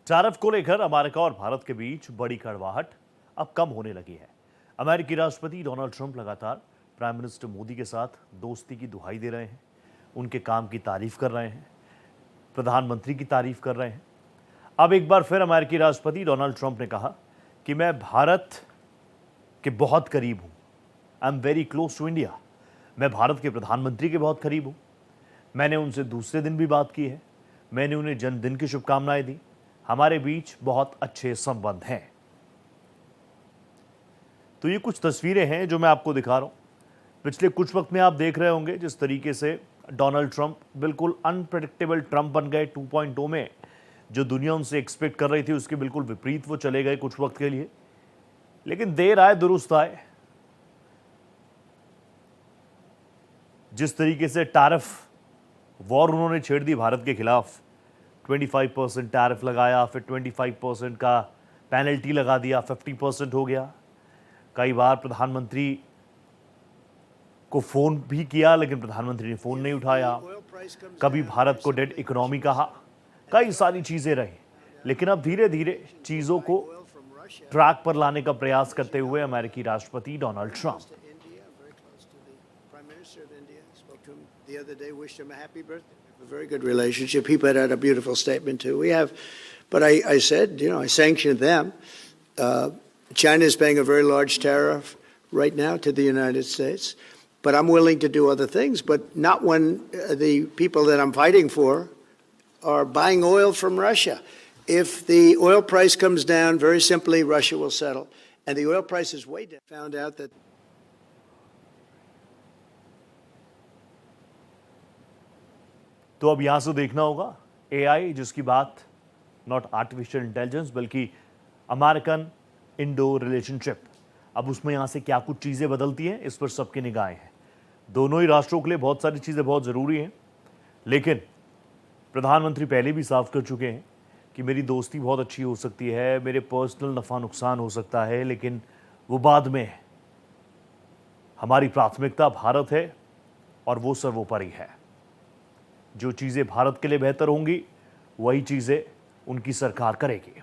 Tariff को लेकर America और भारत के बीच बड़ी कड़वाहट अब कम होने लगी है। अमेरिकी राष्ट्रपति डोनाल्ड ट्रंप लगातार प्राइम मिनिस्टर मोदी के साथ दोस्ती की दुहाई दे रहे हैं, उनके काम की तारीफ कर रहे हैं, प्रधानमंत्री की तारीफ कर रहे हैं। अब एक बार फिर अमेरिकी राष्ट्रपति डोनाल्ड ट्रंप ने कहा कि मैं भारत के बहुत करीब हूं। I am very close to India. मैं भारत के प्रधानमंत्री के बहुत करीब हूं। मैंने उनसे दूसरे दिन भी बात की है। मैंने उन्हें जन्मदिन की शुभकामनाएं दी। हमारे बीच बहुत अच्छे संबंध हैं। तो ये कुछ तस्वीरें हैं जो मैं आपको दिखा रहा हूं। पिछले कुछ वक्त में आप देख रहे होंगे जिस तरीके से डोनाल्ड ट्रंप बिल्कुल अनप्रेडिक्टेबल ट्रंप बन गए 2.0 में। जो दुनिया उनसे एक्सपेक्ट कर रही थी उसके बिल्कुल विपरीत वो चले गए कुछ वक्त के लिए। लेकिन देर आए दुरुस्त आए। जिस तरीके से टैरिफ वॉर उन्होंने छेड़ दी भारत के खिलाफ, 25% टैरिफ लगाया, फिर 25% का पेनल्टी लगा दिया, 50% हो गया। कई बार प्रधानमंत्री को फोन भी किया लेकिन प्रधानमंत्री ने फोन नहीं उठाया। कभी भारत को डेड इकोनॉमी कहा, कई सारी चीजें रही। लेकिन अब धीरे धीरे चीजों को ट्रैक पर लाने का प्रयास करते हुए अमेरिकी राष्ट्रपति Donald Trump the other day, wished him a happy birthday. A very good relationship. He put out a beautiful statement too. We have, but I said, I sanctioned them. China is paying a very large tariff right now to the United States, but I'm willing to do other things, but not when the people that I'm fighting for are buying oil from Russia. If the oil price comes down, very simply, Russia will settle. And the oil price is way down. Found out that तो अब यहां से देखना होगा AI, जिसकी बात not artificial intelligence बल्कि American Indo relationship, अब उसमें यहां से क्या कुछ चीज़ें बदलती हैं, इस पर सबकी निगाहें हैं। दोनों ही राष्ट्रों के लिए बहुत सारी चीज़ें बहुत ज़रूरी हैं। लेकिन प्रधानमंत्री पहले भी साफ कर चुके हैं कि मेरी दोस्ती बहुत अच्छी हो सकती है, मेरे पर्सनल नफ़ा नुकसान हो सकता है, लेकिन वो बाद में है। हमारी प्राथमिकता भारत है और वो सर्वोपरि है। जो चीज़ें भारत के लिए बेहतर होंगी वही चीज़ें उनकी सरकार करेगी।